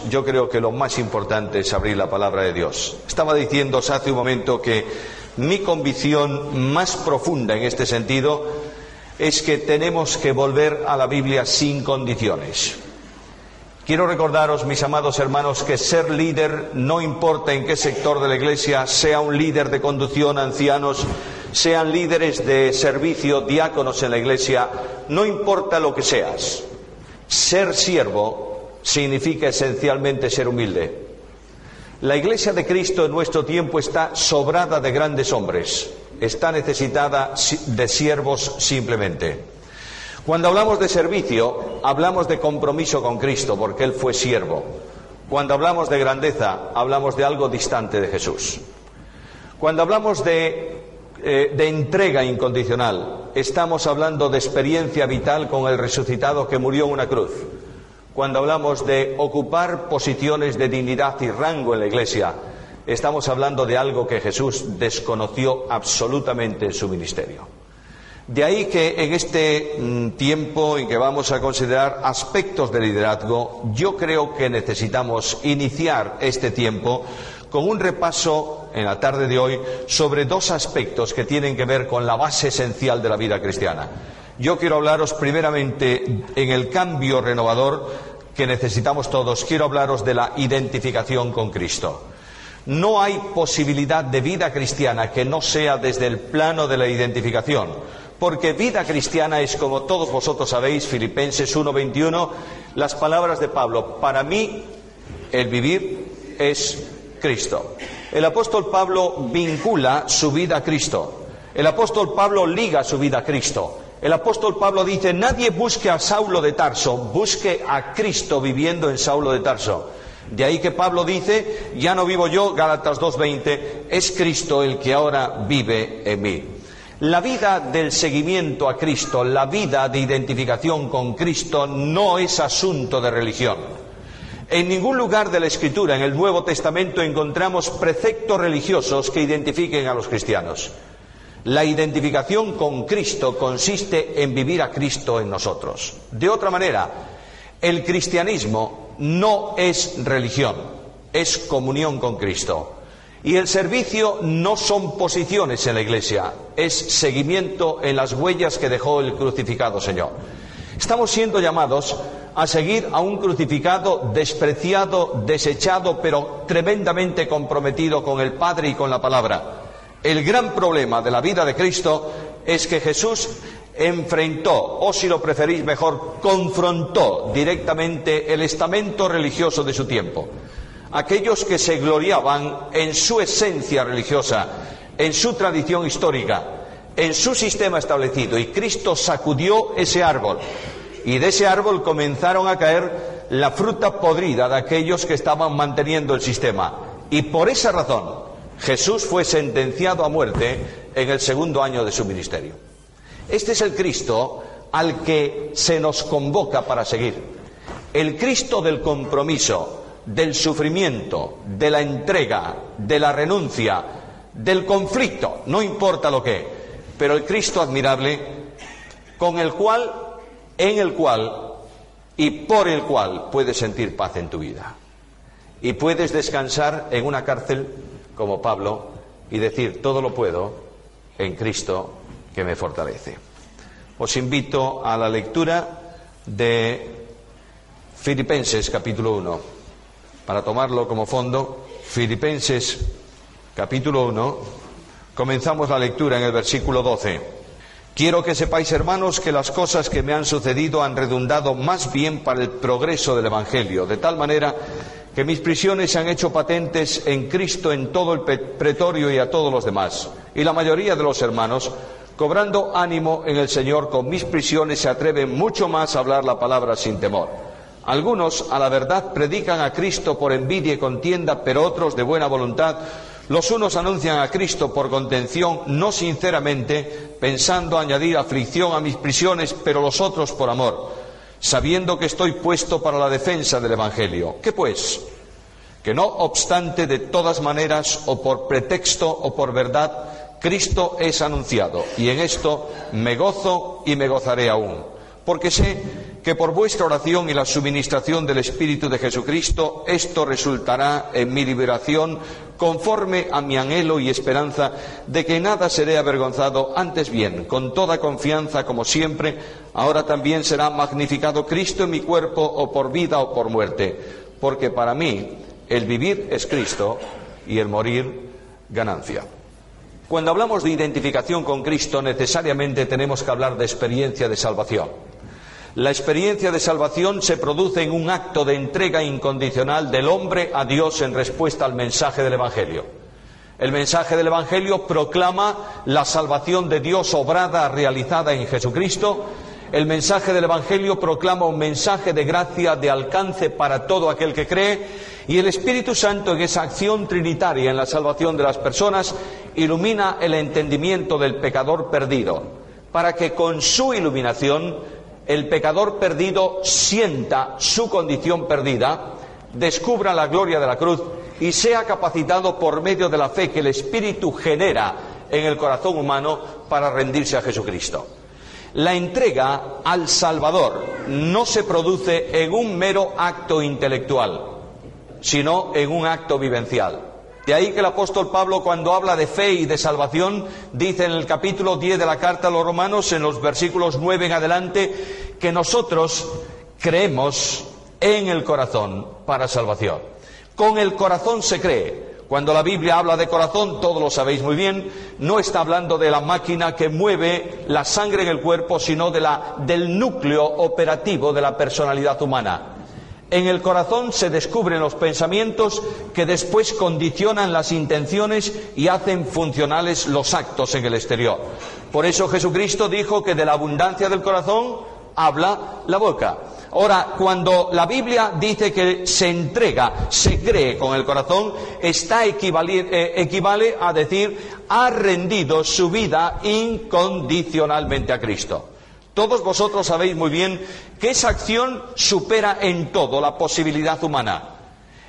yo creo que lo más importante es abrir la palabra de Dios. Estaba diciéndose hace un momento que mi convicción más profunda en este sentido es que tenemos que volver a la Biblia sin condiciones. Quiero recordaros, mis amados hermanos, que ser líder no importa en qué sector de la Iglesia, sea un líder de conducción, ancianos, sean líderes de servicio, diáconos en la Iglesia, no importa lo que seas. Ser siervo significa esencialmente ser humilde. La Iglesia de Cristo en nuestro tiempo está sobrada de grandes hombres, está necesitada de siervos simplemente. Cuando hablamos de servicio, hablamos de compromiso con Cristo, porque Él fue siervo. Cuando hablamos de grandeza, hablamos de algo distante de Jesús. Cuando hablamos de entrega incondicional, estamos hablando de experiencia vital con el resucitado que murió en una cruz. Cuando hablamos de ocupar posiciones de dignidad y rango en la Iglesia, estamos hablando de algo que Jesús desconoció absolutamente en su ministerio. De ahí que en este tiempo en que vamos a considerar aspectos de liderazgo, yo creo que necesitamos iniciar este tiempo con un repaso en la tarde de hoy sobre dos aspectos que tienen que ver con la base esencial de la vida cristiana. Yo quiero hablaros primeramente en el cambio renovador que necesitamos todos. Quiero hablaros de la identificación con Cristo. No hay posibilidad de vida cristiana que no sea desde el plano de la identificación, porque vida cristiana es, como todos vosotros sabéis, Filipenses 1:21, las palabras de Pablo: para mí el vivir es Cristo. El apóstol Pablo vincula su vida a Cristo. El apóstol Pablo liga su vida a Cristo. El apóstol Pablo dice: nadie busque a Saulo de Tarso, busque a Cristo viviendo en Saulo de Tarso. De ahí que Pablo dice: ya no vivo yo, Gálatas 2:20, es Cristo el que ahora vive en mí. La vida del seguimiento a Cristo, la vida de identificación con Cristo, no es asunto de religión. En ningún lugar de la Escritura, en el Nuevo Testamento, encontramos preceptos religiosos que identifiquen a los cristianos. La identificación con Cristo consiste en vivir a Cristo en nosotros. De otra manera, el cristianismo no es religión, es comunión con Cristo. Y el servicio no son posiciones en la Iglesia, es seguimiento en las huellas que dejó el crucificado Señor. Estamos siendo llamados a seguir a un crucificado despreciado, desechado, pero tremendamente comprometido con el Padre y con la Palabra. El gran problema de la vida de Cristo es que Jesús enfrentó, o si lo preferís mejor, confrontó directamente el estamento religioso de su tiempo. Aquellos que se gloriaban en su esencia religiosa, en su tradición histórica, en su sistema establecido, y Cristo sacudió ese árbol, y de ese árbol comenzaron a caer la fruta podrida de aquellos que estaban manteniendo el sistema, y por esa razón Jesús fue sentenciado a muerte en el 2.º año de su ministerio. Este es el Cristo al que se nos convoca para seguir, el Cristo del compromiso, del sufrimiento, de la entrega, de la renuncia, del conflicto, no importa lo que, pero el Cristo admirable con el cual, en el cual y por el cual puedes sentir paz en tu vida. Y puedes descansar en una cárcel como Pablo y decir: todo lo puedo en Cristo que me fortalece. Os invito a la lectura de Filipenses capítulo 1. Para tomarlo como fondo, Filipenses capítulo 1, comenzamos la lectura en el versículo 12. Quiero que sepáis, hermanos, que las cosas que me han sucedido han redundado más bien para el progreso del Evangelio, de tal manera que mis prisiones se han hecho patentes en Cristo en todo el pretorio y a todos los demás. Y la mayoría de los hermanos, cobrando ánimo en el Señor con mis prisiones, se atreven mucho más a hablar la palabra sin temor. Algunos, a la verdad, predican a Cristo por envidia y contienda, pero otros de buena voluntad. Los unos anuncian a Cristo por contención, no sinceramente, pensando añadir aflicción a mis prisiones, pero los otros por amor, sabiendo que estoy puesto para la defensa del Evangelio. ¿Qué pues? Que no obstante, de todas maneras, o por pretexto o por verdad, Cristo es anunciado, y en esto me gozo y me gozaré aún, porque sé que por vuestra oración y la suministración del Espíritu de Jesucristo, esto resultará en mi liberación, conforme a mi anhelo y esperanza de que nada seré avergonzado, antes bien, con toda confianza, como siempre, ahora también será magnificado Cristo en mi cuerpo, o por vida o por muerte, porque para mí el vivir es Cristo y el morir ganancia. Cuando hablamos de identificación con Cristo, necesariamente tenemos que hablar de experiencia de salvación. La experiencia de salvación se produce en un acto de entrega incondicional del hombre a Dios en respuesta al mensaje del Evangelio. El mensaje del Evangelio proclama la salvación de Dios obrada, realizada en Jesucristo. El mensaje del Evangelio proclama un mensaje de gracia, de alcance para todo aquel que cree, y el Espíritu Santo, en esa acción trinitaria en la salvación de las personas, ilumina el entendimiento del pecador perdido, para que con su iluminación el pecador perdido sienta su condición perdida, descubra la gloria de la cruz y sea capacitado por medio de la fe que el Espíritu genera en el corazón humano para rendirse a Jesucristo. La entrega al Salvador no se produce en un mero acto intelectual, sino en un acto vivencial. De ahí que el apóstol Pablo, cuando habla de fe y de salvación, dice en el capítulo 10 de la carta a los Romanos, en los versículos 9 en adelante, que nosotros creemos en el corazón para salvación. Con el corazón se cree. Cuando la Biblia habla de corazón, todos lo sabéis muy bien, no está hablando de la máquina que mueve la sangre en el cuerpo, sino del núcleo operativo de la personalidad humana. En el corazón se descubren los pensamientos que después condicionan las intenciones y hacen funcionales los actos en el exterior. Por eso Jesucristo dijo que de la abundancia del corazón habla la boca. Ahora, cuando la Biblia dice que se entrega, se cree con el corazón, equivale a decir, ha rendido su vida incondicionalmente a Cristo. Todos vosotros sabéis muy bien que esa acción supera en todo la posibilidad humana.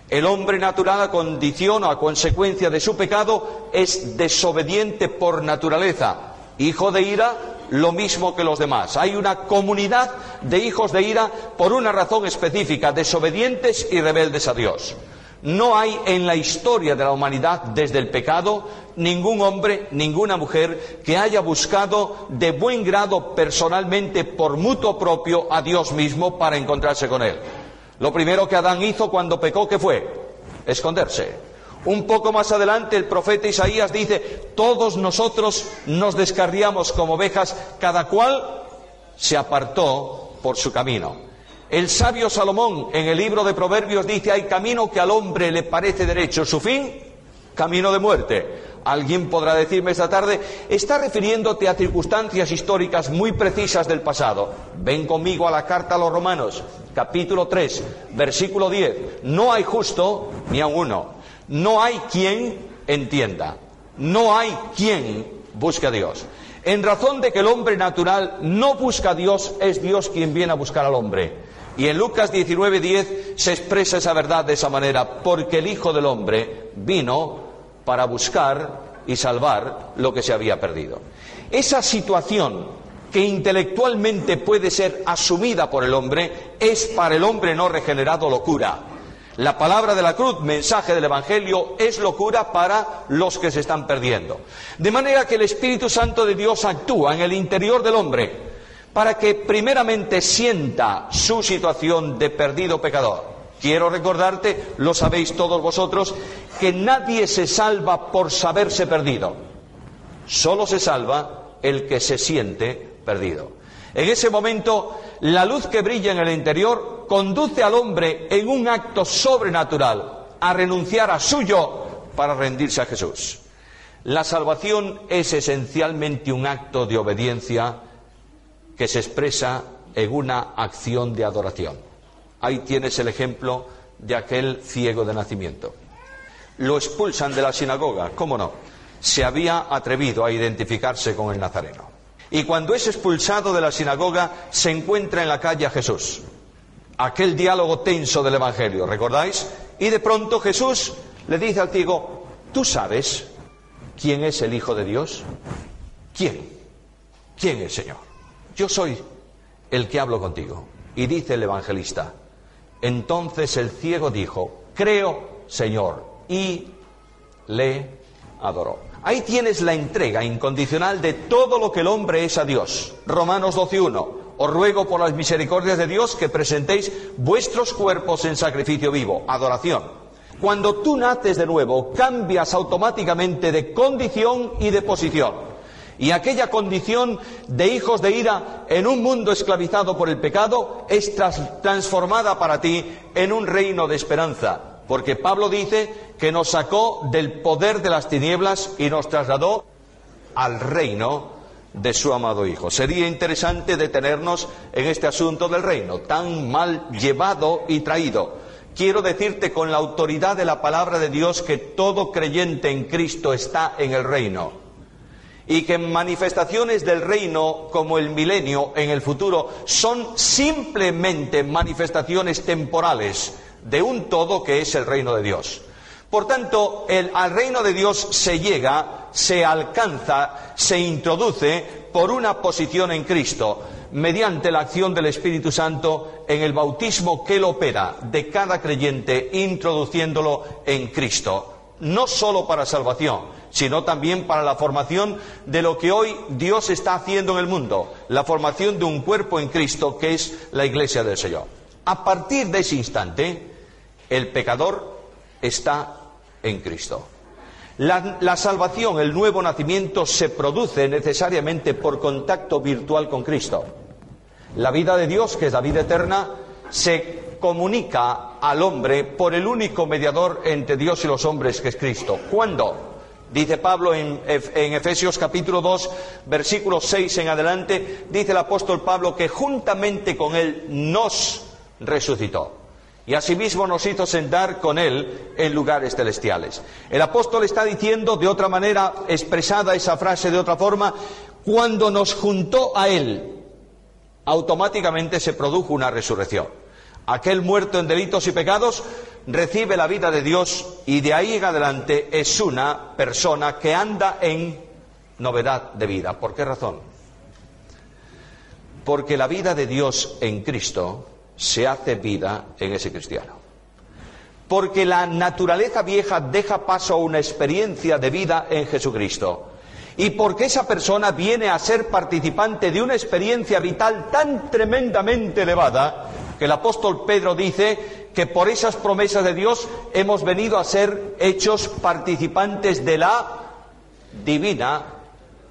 El hombre natural, a condición o a consecuencia de su pecado, es desobediente por naturaleza, hijo de ira, lo mismo que los demás. Hay una comunidad de hijos de ira por una razón específica, desobedientes y rebeldes a Dios. No hay en la historia de la humanidad, desde el pecado, ningún hombre, ninguna mujer que haya buscado de buen grado personalmente, por mutuo propio, a Dios mismo para encontrarse con Él. Lo primero que Adán hizo cuando pecó, ¿qué fue? Esconderse. Un poco más adelante el profeta Isaías dice, todos nosotros nos descarriamos como ovejas, cada cual se apartó por su camino. El sabio Salomón en el libro de Proverbios dice, hay camino que al hombre le parece derecho, su fin, camino de muerte. Alguien podrá decirme esta tarde, está refiriéndote a circunstancias históricas muy precisas del pasado. Ven conmigo a la carta a los Romanos, capítulo 3, versículo 10. No hay justo ni a uno, no hay quien entienda, no hay quien busque a Dios. En razón de que el hombre natural no busca a Dios, es Dios quien viene a buscar al hombre. Y en Lucas 19:10 se expresa esa verdad de esa manera, porque el Hijo del Hombre vino para buscar y salvar lo que se había perdido. Esa situación que intelectualmente puede ser asumida por el hombre, es para el hombre no regenerado locura. La palabra de la cruz, mensaje del Evangelio, es locura para los que se están perdiendo. De manera que el Espíritu Santo de Dios actúa en el interior del hombre para que primeramente sienta su situación de perdido pecador. Quiero recordarte, lo sabéis todos vosotros, que nadie se salva por saberse perdido. Solo se salva el que se siente perdido. En ese momento, la luz que brilla en el interior conduce al hombre en un acto sobrenatural a renunciar a su yo para rendirse a Jesús. La salvación es esencialmente un acto de obediencia que se expresa en una acción de adoración. Ahí tienes el ejemplo de aquel ciego de nacimiento. Lo expulsan de la sinagoga, ¿cómo no? Se había atrevido a identificarse con el Nazareno. Y cuando es expulsado de la sinagoga, se encuentra en la calle a Jesús. Aquel diálogo tenso del Evangelio, ¿recordáis? Y de pronto Jesús le dice al ciego, ¿tú sabes quién es el Hijo de Dios? ¿Quién? ¿Quién es, Señor? Yo soy el que hablo contigo. Y dice el evangelista: entonces el ciego dijo: creo, Señor, y le adoró. Ahí tienes la entrega incondicional de todo lo que el hombre es a Dios. Romanos 12:1. Os ruego por las misericordias de Dios que presentéis vuestros cuerpos en sacrificio vivo, adoración. Cuando tú naces de nuevo, cambias automáticamente de condición y de posición. Y aquella condición de hijos de ira en un mundo esclavizado por el pecado es transformada para ti en un reino de esperanza. Porque Pablo dice que nos sacó del poder de las tinieblas y nos trasladó al reino de su amado Hijo. Sería interesante detenernos en este asunto del reino, tan mal llevado y traído. Quiero decirte con la autoridad de la palabra de Dios que todo creyente en Cristo está en el reino. Y que manifestaciones del reino como el milenio en el futuro son simplemente manifestaciones temporales de un todo que es el reino de Dios. Por tanto, al reino de Dios se llega, se alcanza, se introduce por una posición en Cristo, mediante la acción del Espíritu Santo en el bautismo que Él opera de cada creyente, introduciéndolo en Cristo. No solo para salvación, sino también para la formación de lo que hoy Dios está haciendo en el mundo, la formación de un cuerpo en Cristo que es la Iglesia del Señor. A partir de ese instante, el pecador está en Cristo. La salvación, el nuevo nacimiento, se produce necesariamente por contacto virtual con Cristo. La vida de Dios, que es la vida eterna, se comunica al hombre por el único mediador entre Dios y los hombres, que es Cristo. ¿Cuándo? Dice Pablo en Efesios capítulo 2, versículo 6 en adelante, dice el apóstol Pablo que juntamente con Él nos resucitó. Y asimismo nos hizo sentar con Él en lugares celestiales. El apóstol está diciendo de otra manera, expresada esa frase de otra forma, cuando nos juntó a Él, automáticamente se produjo una resurrección. Aquel muerto en delitos y pecados recibe la vida de Dios y de ahí en adelante es una persona que anda en novedad de vida. ¿Por qué razón? Porque la vida de Dios en Cristo se hace vida en ese cristiano. Porque la naturaleza vieja deja paso a una experiencia de vida en Jesucristo. Y porque esa persona viene a ser participante de una experiencia vital tan tremendamente elevada que el apóstol Pedro dice que por esas promesas de Dios hemos venido a ser hechos participantes de la divina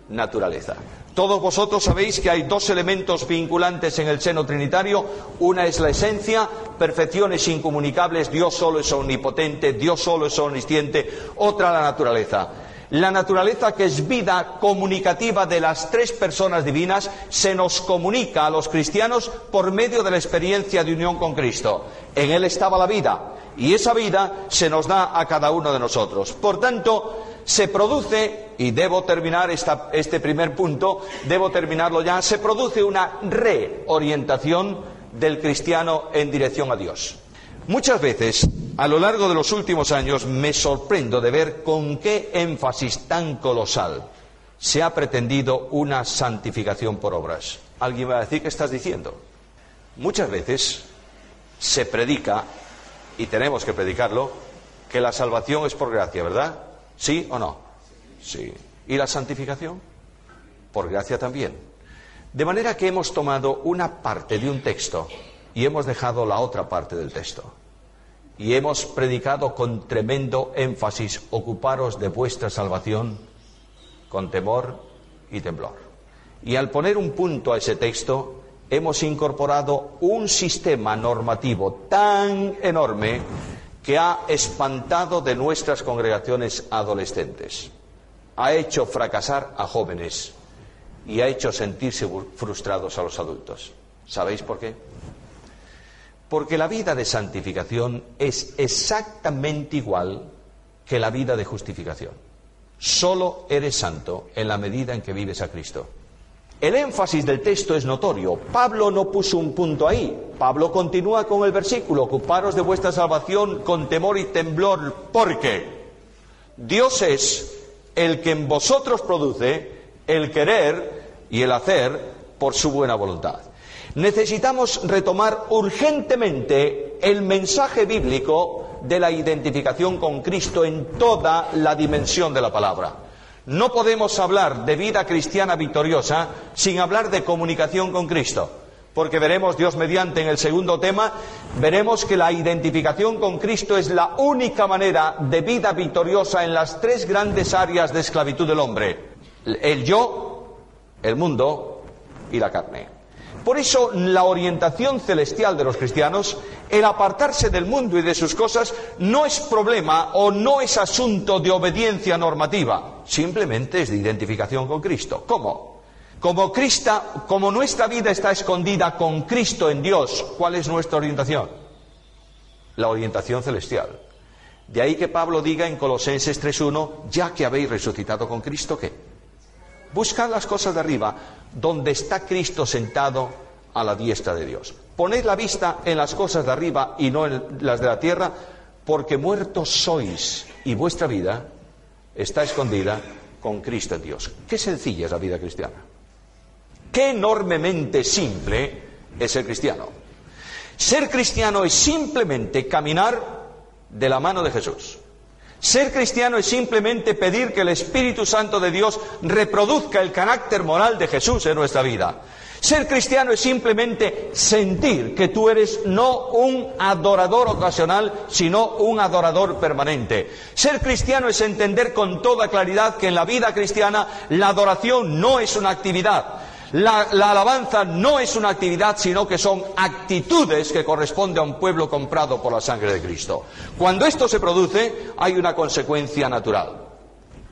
naturaleza. Todos vosotros sabéis que hay dos elementos vinculantes en el seno trinitario. Una es la esencia, perfecciones incomunicables, Dios solo es omnipotente, Dios solo es omnisciente. Otra, la naturaleza. La naturaleza, que es vida comunicativa de las tres personas divinas, se nos comunica a los cristianos por medio de la experiencia de unión con Cristo. En Él estaba la vida, y esa vida se nos da a cada uno de nosotros. Por tanto, se produce, y debo terminar este primer punto, debo terminarlo ya, se produce una reorientación del cristiano en dirección a Dios. Muchas veces, a lo largo de los últimos años, me sorprendo de ver con qué énfasis tan colosal se ha pretendido una santificación por obras. Alguien va a decir, ¿qué estás diciendo? Muchas veces se predica, y tenemos que predicarlo, que la salvación es por gracia, ¿verdad? ¿Sí o no? Sí. ¿Y la santificación? Por gracia también. De manera que hemos tomado una parte de un texto y hemos dejado la otra parte del texto. Y hemos predicado con tremendo énfasis, ocuparos de vuestra salvación con temor y temblor. Y al poner un punto a ese texto, hemos incorporado un sistema normativo tan enorme que ha espantado de nuestras congregaciones adolescentes. Ha hecho fracasar a jóvenes y ha hecho sentirse frustrados a los adultos. ¿Sabéis por qué? Porque la vida de santificación es exactamente igual que la vida de justificación. Solo eres santo en la medida en que vives a Cristo. El énfasis del texto es notorio. Pablo no puso un punto ahí. Pablo continúa con el versículo: ocuparos de vuestra salvación con temor y temblor, porque Dios es el que en vosotros produce el querer y el hacer por su buena voluntad. Necesitamos retomar urgentemente el mensaje bíblico de la identificación con Cristo en toda la dimensión de la palabra. No podemos hablar de vida cristiana victoriosa sin hablar de comunicación con Cristo, porque veremos, Dios mediante, en el segundo tema, veremos que la identificación con Cristo es la única manera de vida victoriosa en las tres grandes áreas de esclavitud del hombre: el yo, el mundo y la carne. Por eso la orientación celestial de los cristianos, el apartarse del mundo y de sus cosas, no es problema o no es asunto de obediencia normativa, simplemente es de identificación con Cristo. ¿Cómo? Como nuestra vida está escondida con Cristo en Dios, ¿cuál es nuestra orientación? La orientación celestial. De ahí que Pablo diga en Colosenses 3:1, ya que habéis resucitado con Cristo, ¿qué? Buscad las cosas de arriba, donde está Cristo sentado a la diestra de Dios. Poned la vista en las cosas de arriba y no en las de la tierra, porque muertos sois y vuestra vida está escondida con Cristo en Dios. Qué sencilla es la vida cristiana. Qué enormemente simple es ser cristiano. Ser cristiano es simplemente caminar de la mano de Jesús. Ser cristiano es simplemente pedir que el Espíritu Santo de Dios reproduzca el carácter moral de Jesús en nuestra vida. Ser cristiano es simplemente sentir que tú eres no un adorador ocasional, sino un adorador permanente. Ser cristiano es entender con toda claridad que en la vida cristiana la adoración no es una actividad. La alabanza no es una actividad, sino que son actitudes que corresponden a un pueblo comprado por la sangre de Cristo. Cuando esto se produce, hay una consecuencia natural.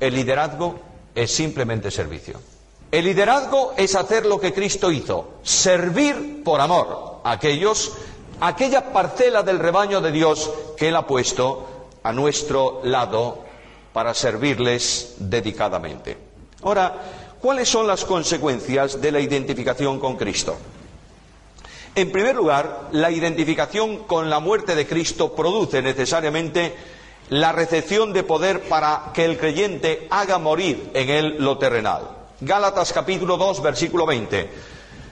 El liderazgo es simplemente servicio. El liderazgo es hacer lo que Cristo hizo, servir por amor a aquella parcela del rebaño de Dios que Él ha puesto a nuestro lado para servirles dedicadamente. Ahora, ¿cuáles son las consecuencias de la identificación con Cristo? En primer lugar, la identificación con la muerte de Cristo produce necesariamente la recepción de poder para que el creyente haga morir en él lo terrenal. Gálatas capítulo 2, versículo 20.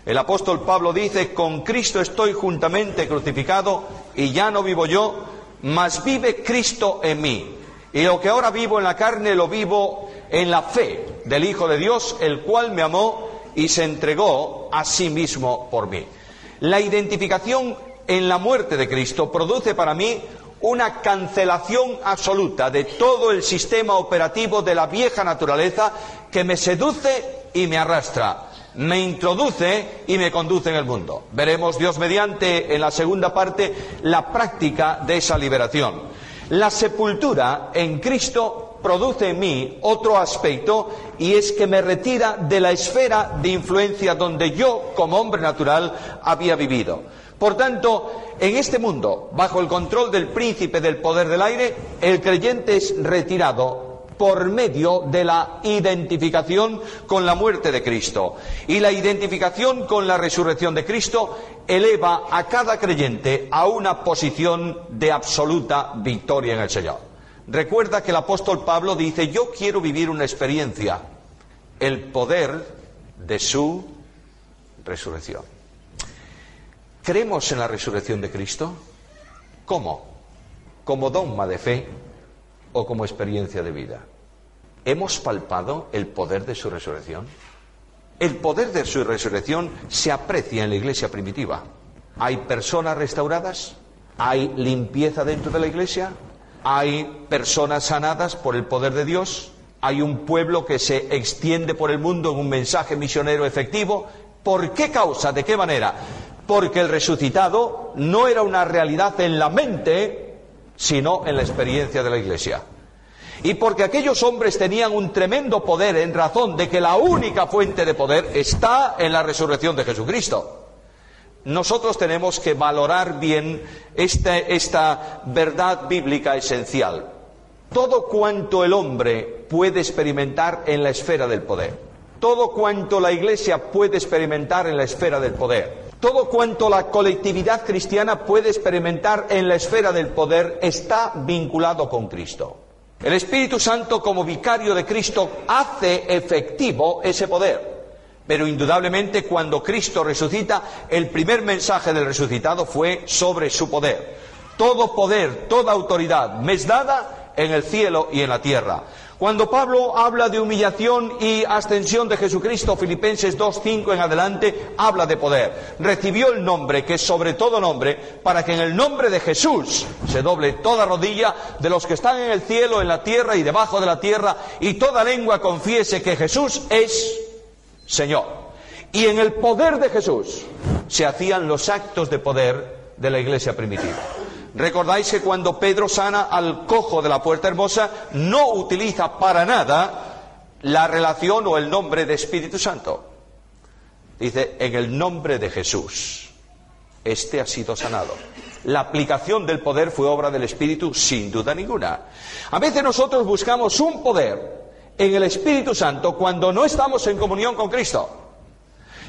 El apóstol Pablo dice: con Cristo estoy juntamente crucificado, y ya no vivo yo, mas vive Cristo en mí. Y lo que ahora vivo en la carne lo vivo en la fe del Hijo de Dios, el cual me amó y se entregó a sí mismo por mí. La identificación en la muerte de Cristo produce para mí una cancelación absoluta de todo el sistema operativo de la vieja naturaleza que me seduce y me arrastra, me introduce y me conduce en el mundo. Veremos, Dios mediante, en la segunda parte, la práctica de esa liberación. La sepultura en Cristo produce en mí otro aspecto, y es que me retira de la esfera de influencia donde yo, como hombre natural, había vivido. Por tanto, en este mundo, bajo el control del príncipe del poder del aire, el creyente es retirado por medio de la identificación con la muerte de Cristo. Y la identificación con la resurrección de Cristo eleva a cada creyente a una posición de absoluta victoria en el Señor. Recuerda que el apóstol Pablo dice: yo quiero vivir una experiencia, el poder de su resurrección. ¿Creemos en la resurrección de Cristo? ¿Cómo? ¿Como dogma de fe o como experiencia de vida? ¿Hemos palpado el poder de su resurrección? El poder de su resurrección se aprecia en la iglesia primitiva. ¿Hay personas restauradas? ¿Hay limpieza dentro de la iglesia? ¿Hay personas sanadas por el poder de Dios? ¿Hay un pueblo que se extiende por el mundo en un mensaje misionero efectivo? ¿Por qué causa? ¿De qué manera? Porque el resucitado no era una realidad en la mente, sino en la experiencia de la iglesia. Y porque aquellos hombres tenían un tremendo poder en razón de que la única fuente de poder está en la resurrección de Jesucristo. Nosotros tenemos que valorar bien esta verdad bíblica esencial. Todo cuanto el hombre puede experimentar en la esfera del poder, todo cuanto la iglesia puede experimentar en la esfera del poder, todo cuanto la colectividad cristiana puede experimentar en la esfera del poder está vinculado con Cristo. El Espíritu Santo, como vicario de Cristo, hace efectivo ese poder. Pero indudablemente cuando Cristo resucita, el primer mensaje del resucitado fue sobre su poder. Todo poder, toda autoridad me es dada en el cielo y en la tierra. Cuando Pablo habla de humillación y ascensión de Jesucristo, Filipenses 2:5 en adelante, habla de poder. Recibió el nombre, que es sobre todo nombre, para que en el nombre de Jesús se doble toda rodilla de los que están en el cielo, en la tierra y debajo de la tierra, y toda lengua confiese que Jesús es Señor. Y en el poder de Jesús se hacían los actos de poder de la iglesia primitiva. Recordáis que cuando Pedro sana al cojo de la Puerta Hermosa, no utiliza para nada la relación o el nombre de Espíritu Santo. Dice, en el nombre de Jesús, este ha sido sanado. La aplicación del poder fue obra del Espíritu, sin duda ninguna. A veces nosotros buscamos un poder en el Espíritu Santo cuando no estamos en comunión con Cristo.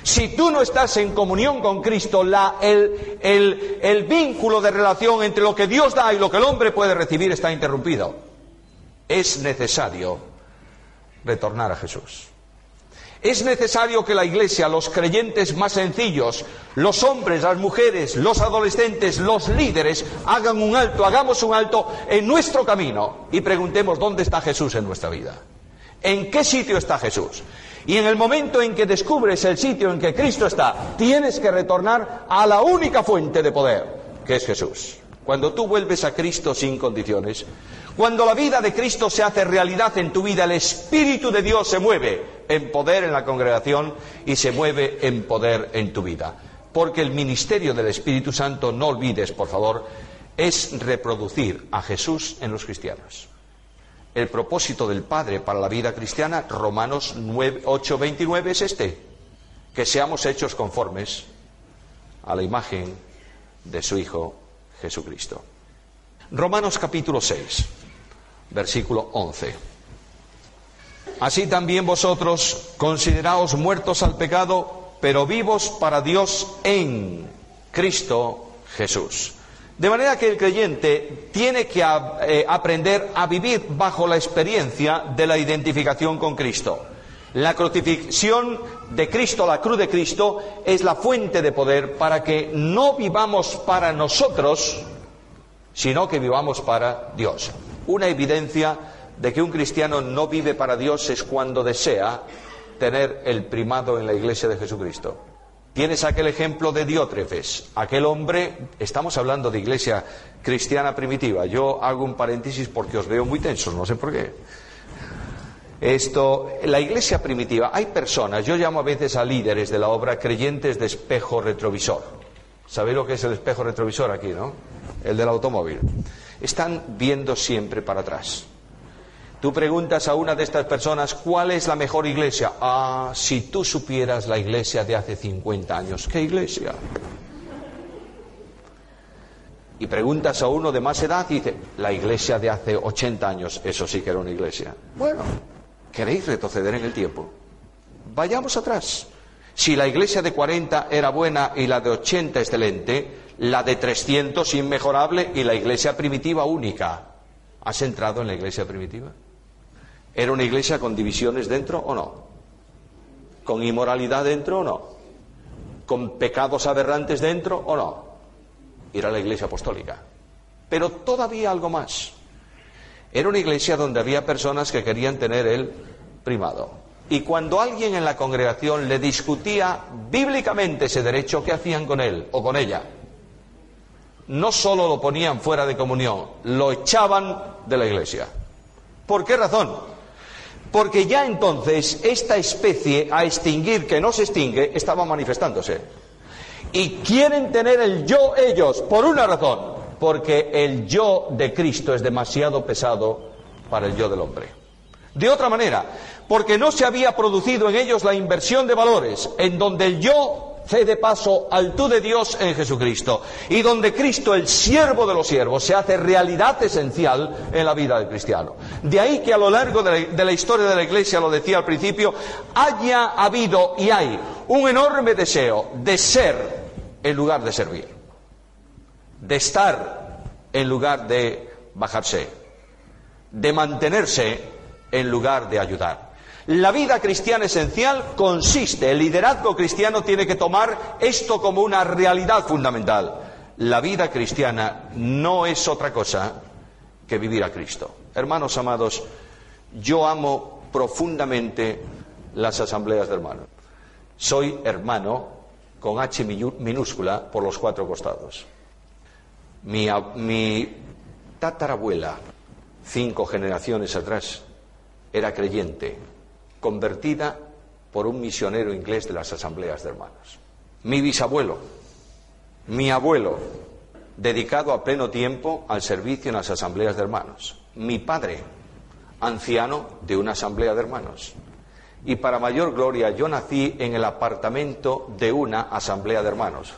Si tú no estás en comunión con Cristo, el vínculo de relación entre lo que Dios da y lo que el hombre puede recibir está interrumpido. Es necesario retornar a Jesús. Es necesario que la Iglesia, los creyentes más sencillos, los hombres, las mujeres, los adolescentes, los líderes, hagamos un alto en nuestro camino y preguntemos dónde está Jesús en nuestra vida. ¿En qué sitio está Jesús? Y en el momento en que descubres el sitio en que Cristo está, tienes que retornar a la única fuente de poder, que es Jesús. Cuando tú vuelves a Cristo sin condiciones, cuando la vida de Cristo se hace realidad en tu vida, el Espíritu de Dios se mueve en poder en la congregación y se mueve en poder en tu vida. Porque el ministerio del Espíritu Santo, no olvides, por favor, es reproducir a Jesús en los cristianos. El propósito del Padre para la vida cristiana, Romanos 8:29, es este: que seamos hechos conformes a la imagen de su Hijo Jesucristo. Romanos capítulo 6, versículo 11. Así también vosotros consideraos muertos al pecado, pero vivos para Dios en Cristo Jesús. De manera que el creyente tiene que aprender a vivir bajo la experiencia de la identificación con Cristo. La crucifixión de Cristo, la cruz de Cristo, es la fuente de poder para que no vivamos para nosotros, sino que vivamos para Dios. Una evidencia de que un cristiano no vive para Dios es cuando desea tener el primado en la iglesia de Jesucristo. Tienes aquel ejemplo de Diótrefes, aquel hombre, estamos hablando de iglesia cristiana primitiva. Yo hago un paréntesis porque os veo muy tensos, no sé por qué. La iglesia primitiva, hay personas, yo llamo a veces a líderes de la obra creyentes de espejo retrovisor. ¿Sabéis lo que es el espejo retrovisor aquí, no? El del automóvil. Están viendo siempre para atrás. Tú preguntas a una de estas personas, ¿cuál es la mejor iglesia? Ah, si tú supieras la iglesia de hace 50 años, ¿qué iglesia? Y preguntas a uno de más edad y dice, la iglesia de hace 80 años, eso sí que era una iglesia. Bueno, ¿queréis retroceder en el tiempo? Vayamos atrás. Si la iglesia de 40 era buena y la de 80 excelente, la de 300 inmejorable y la iglesia primitiva única. ¿Has entrado en la iglesia primitiva? ¿Era una iglesia con divisiones dentro o no? ¿Con inmoralidad dentro o no? ¿Con pecados aberrantes dentro o no? Era la iglesia apostólica. Pero todavía algo más. Era una iglesia donde había personas que querían tener el primado. Y cuando alguien en la congregación le discutía bíblicamente ese derecho, ¿qué hacían con él o con ella? No solo lo ponían fuera de comunión, lo echaban de la iglesia. ¿Por qué razón? Porque ya entonces esta especie a extinguir que no se extingue estaba manifestándose. Y quieren tener el yo ellos por una razón, porque el yo de Cristo es demasiado pesado para el yo del hombre. De otra manera, porque no se había producido en ellos la inversión de valores, en donde el yo cede paso al tú de Dios en Jesucristo, y donde Cristo, el siervo de los siervos, se hace realidad esencial en la vida del cristiano. De ahí que a lo largo de la historia de la Iglesia, lo decía al principio, haya habido y hay un enorme deseo de ser en lugar de servir, de estar en lugar de bajarse, de mantenerse en lugar de ayudar. La vida cristiana esencial consiste, el liderazgo cristiano tiene que tomar esto como una realidad fundamental. La vida cristiana no es otra cosa que vivir a Cristo. Hermanos amados, yo amo profundamente las asambleas de hermanos. Soy hermano con H minúscula por los 4 costados. Mi tatarabuela, 5 generaciones atrás, era creyente, convertida por un misionero inglés de las asambleas de hermanos. Mi bisabuelo, mi abuelo, dedicado a pleno tiempo al servicio en las asambleas de hermanos. Mi padre, anciano de una asamblea de hermanos. Y para mayor gloria, yo nací en el apartamento de una asamblea de hermanos.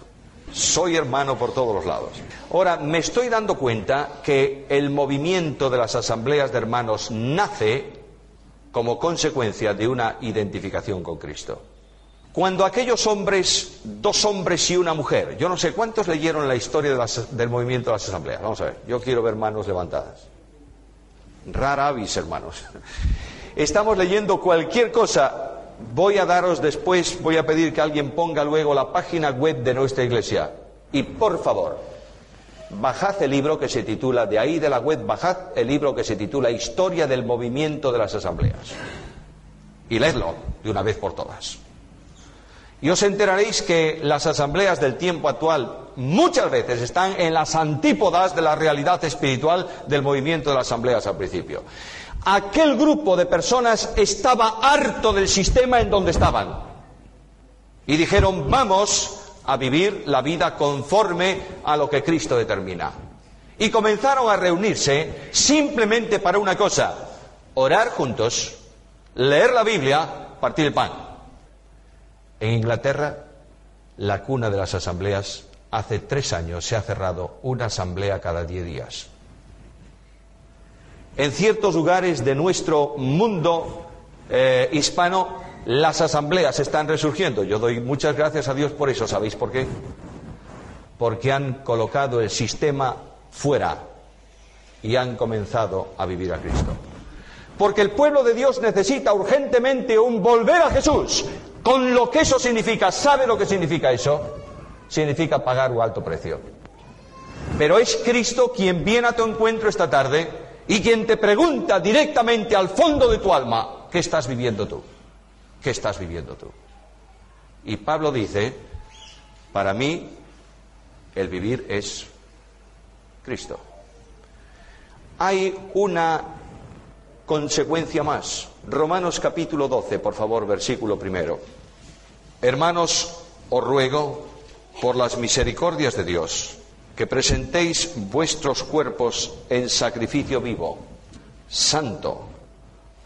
Soy hermano por todos los lados. Ahora, me estoy dando cuenta que el movimiento de las asambleas de hermanos nace como consecuencia de una identificación con Cristo. Cuando aquellos hombres, 2 hombres y una mujer, yo no sé cuántos leyeron la historia del movimiento de las asambleas. Vamos a ver, yo quiero ver manos levantadas. Rara avis, hermanos. Estamos leyendo cualquier cosa. Voy a daros después, voy a pedir que alguien ponga luego la página web de nuestra iglesia. Y por favor, bajad el libro que se titula, de ahí de la web, bajad el libro que se titula Historia del movimiento de las asambleas. Y leedlo de una vez por todas. Y os enteraréis que las asambleas del tiempo actual muchas veces están en las antípodas de la realidad espiritual del movimiento de las asambleas al principio. Aquel grupo de personas estaba harto del sistema en donde estaban. Y dijeron, vamos a vivir la vida conforme a lo que Cristo determina. Y comenzaron a reunirse simplemente para una cosa: orar juntos, leer la Biblia, partir el pan. En Inglaterra, la cuna de las asambleas, hace 3 años se ha cerrado una asamblea cada 10 días. En ciertos lugares de nuestro mundo hispano, las asambleas están resurgiendo. Yo doy muchas gracias a Dios por eso. ¿Sabéis por qué? Porque han colocado el sistema fuera y han comenzado a vivir a Cristo. Porque el pueblo de Dios necesita urgentemente un volver a Jesús, con lo que eso significa. ¿Sabe lo que significa eso? Significa pagar un alto precio. Pero es Cristo quien viene a tu encuentro esta tarde y quien te pregunta directamente al fondo de tu alma: ¿qué estás viviendo tú? ¿Qué estás viviendo tú? Y Pablo dice, para mí el vivir es Cristo. Hay una consecuencia más. Romanos capítulo 12, por favor, versículo 1. Hermanos, os ruego, por las misericordias de Dios, que presentéis vuestros cuerpos en sacrificio vivo, santo,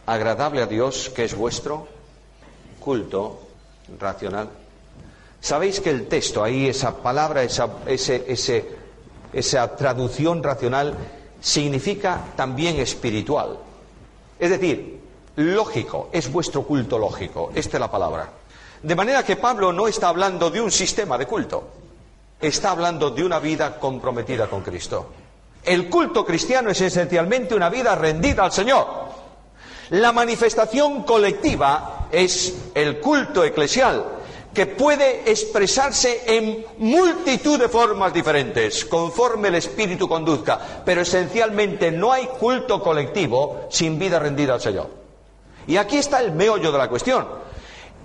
agradable a Dios, que es vuestro culto racional. ¿Sabéis que el texto ahí, esa palabra, esa traducción racional, significa también espiritual? Es decir, lógico, es vuestro culto lógico. Esta es la palabra. De manera que Pablo no está hablando de un sistema de culto. Está hablando de una vida comprometida con Cristo. El culto cristiano es esencialmente una vida rendida al Señor. La manifestación colectiva es el culto eclesial, que puede expresarse en multitud de formas diferentes, conforme el Espíritu conduzca, pero esencialmente no hay culto colectivo sin vida rendida al Señor. Y aquí está el meollo de la cuestión.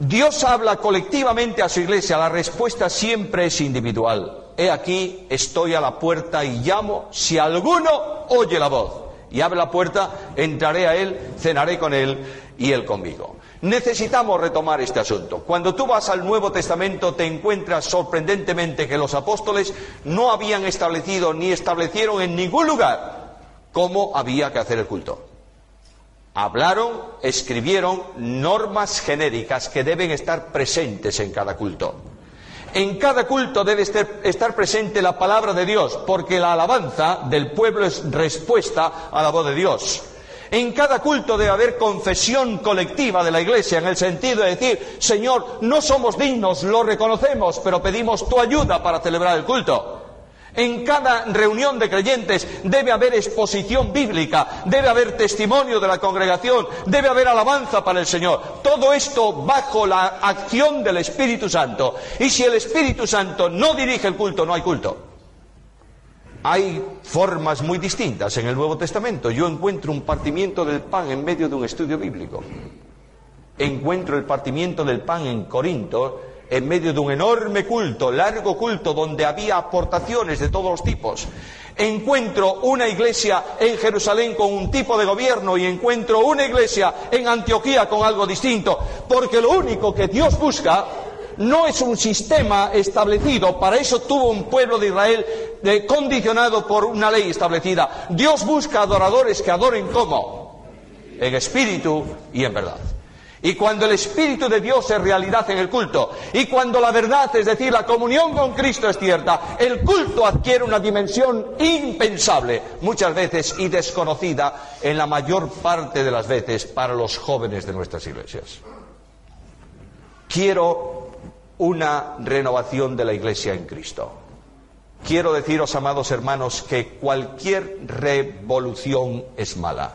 Dios habla colectivamente a su iglesia, la respuesta siempre es individual. He aquí, estoy a la puerta y llamo, si alguno oye la voz y abre la puerta, entraré a él, cenaré con él y él conmigo. Necesitamos retomar este asunto. Cuando tú vas al Nuevo Testamento te encuentras sorprendentemente que los apóstoles no habían establecido ni establecieron en ningún lugar cómo había que hacer el culto. Hablaron, escribieron normas genéricas que deben estar presentes en cada culto. En cada culto debe estar presente la palabra de Dios, porque la alabanza del pueblo es respuesta a la voz de Dios. En cada culto debe haber confesión colectiva de la Iglesia, en el sentido de decir: Señor, no somos dignos, lo reconocemos, pero pedimos tu ayuda para celebrar el culto. En cada reunión de creyentes debe haber exposición bíblica, debe haber testimonio de la congregación, debe haber alabanza para el Señor. Todo esto bajo la acción del Espíritu Santo. Y si el Espíritu Santo no dirige el culto, no hay culto. Hay formas muy distintas en el Nuevo Testamento. Yo encuentro un partimiento del pan en medio de un estudio bíblico. Encuentro el partimiento del pan en Corinto en medio de un enorme culto, largo culto, donde había aportaciones de todos los tipos. Encuentro una iglesia en Jerusalén con un tipo de gobierno y encuentro una iglesia en Antioquía con algo distinto, porque lo único que Dios busca no es un sistema establecido. Para eso tuvo un pueblo de Israel condicionado por una ley establecida. Dios busca adoradores que adoren ¿cómo? En espíritu y en verdad. Y cuando el Espíritu de Dios es realidad en el culto, y cuando la verdad, es decir, la comunión con Cristo es cierta, el culto adquiere una dimensión impensable, muchas veces y desconocida en la mayor parte de las veces para los jóvenes de nuestras iglesias. Quiero una renovación de la Iglesia en Cristo. Quiero deciros, amados hermanos, que cualquier revolución es mala.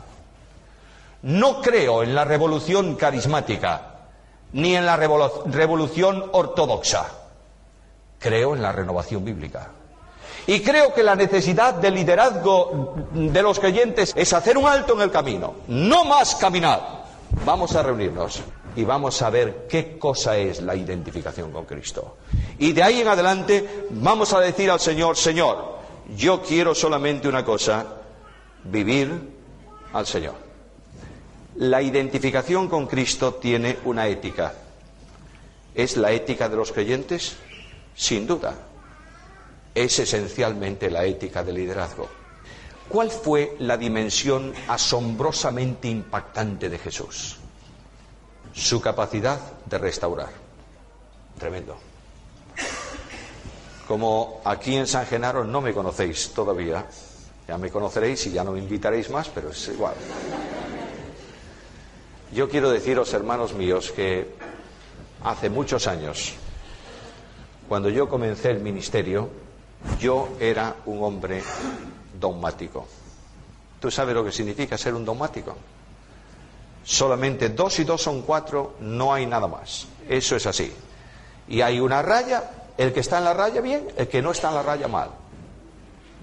No creo en la revolución carismática, ni en la revolución ortodoxa. Creo en la renovación bíblica. Y creo que la necesidad de liderazgo de los creyentes es hacer un alto en el camino. No más caminar. Vamos a reunirnos y vamos a ver qué cosa es la identificación con Cristo. Y de ahí en adelante vamos a decir al Señor: Señor, yo quiero solamente una cosa, vivir al Señor. La identificación con Cristo tiene una ética. ¿Es la ética de los creyentes? Sin duda. Es esencialmente la ética del liderazgo. ¿Cuál fue la dimensión asombrosamente impactante de Jesús? Su capacidad de restaurar. Tremendo. Como aquí en San Genaro no me conocéis todavía, ya me conoceréis y ya no me invitaréis más, pero es igual. Yo quiero deciros, hermanos míos, que hace muchos años, cuando yo comencé el ministerio, yo era un hombre dogmático. ¿Tú sabes lo que significa ser un dogmático? Solamente 2 y 2 son 4, no hay nada más. Eso es así. Y hay una raya, el que está en la raya bien, el que no está en la raya mal.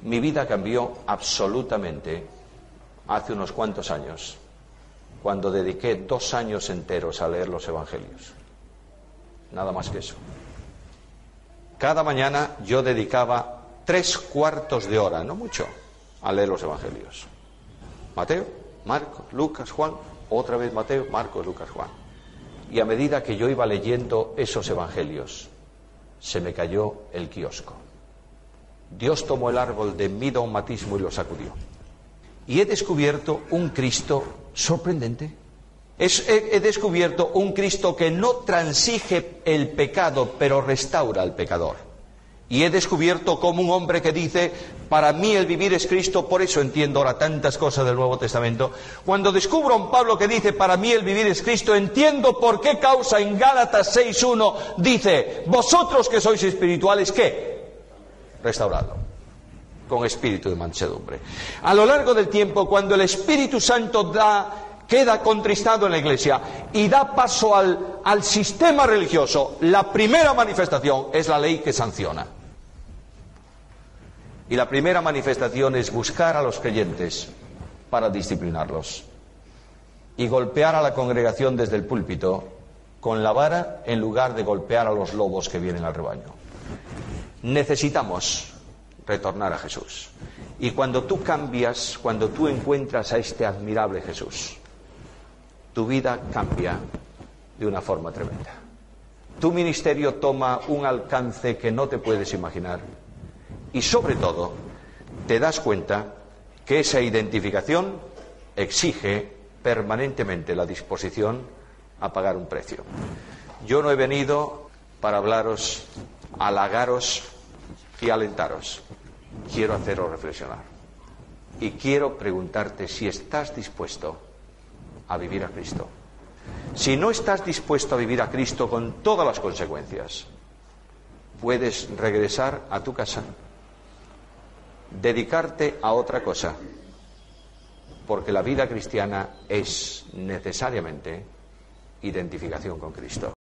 Mi vida cambió absolutamente hace unos cuantos años, cuando dediqué 2 años enteros a leer los Evangelios. Nada más que eso. Cada mañana yo dedicaba 3/4 de hora, no mucho, a leer los Evangelios. Mateo, Marcos, Lucas, Juan, otra vez Mateo, Marcos, Lucas, Juan. Y a medida que yo iba leyendo esos Evangelios, se me cayó el kiosco. Dios tomó el árbol de mi dogmatismo y lo sacudió. Y he descubierto un Cristo sorprendente. He descubierto un Cristo que no transige el pecado, pero restaura al pecador. Y he descubierto como un hombre que dice: para mí el vivir es Cristo. Por eso entiendo ahora tantas cosas del Nuevo Testamento. Cuando descubro a un Pablo que dice: para mí el vivir es Cristo, entiendo por qué causa en Gálatas 6:1 dice: vosotros que sois espirituales, ¿qué? Restauradlo con espíritu de mansedumbre. A lo largo del tiempo, cuando el Espíritu Santo queda contristado en la Iglesia y da paso al sistema religioso, la primera manifestación es la ley que sanciona. Y la primera manifestación es buscar a los creyentes para disciplinarlos y golpear a la congregación desde el púlpito con la vara en lugar de golpear a los lobos que vienen al rebaño. Necesitamos retornar a Jesús. Y cuando tú cambias, cuando tú encuentras a este admirable Jesús, tu vida cambia de una forma tremenda. Tu ministerio toma un alcance que no te puedes imaginar. Y sobre todo, te das cuenta que esa identificación exige permanentemente la disposición a pagar un precio. Yo no he venido para hablaros, halagaros y alentaros. Quiero haceros reflexionar. Y quiero preguntarte si estás dispuesto a vivir a Cristo. Si no estás dispuesto a vivir a Cristo con todas las consecuencias, puedes regresar a tu casa dedicarte a otra cosa, porque la vida cristiana es necesariamente identificación con Cristo.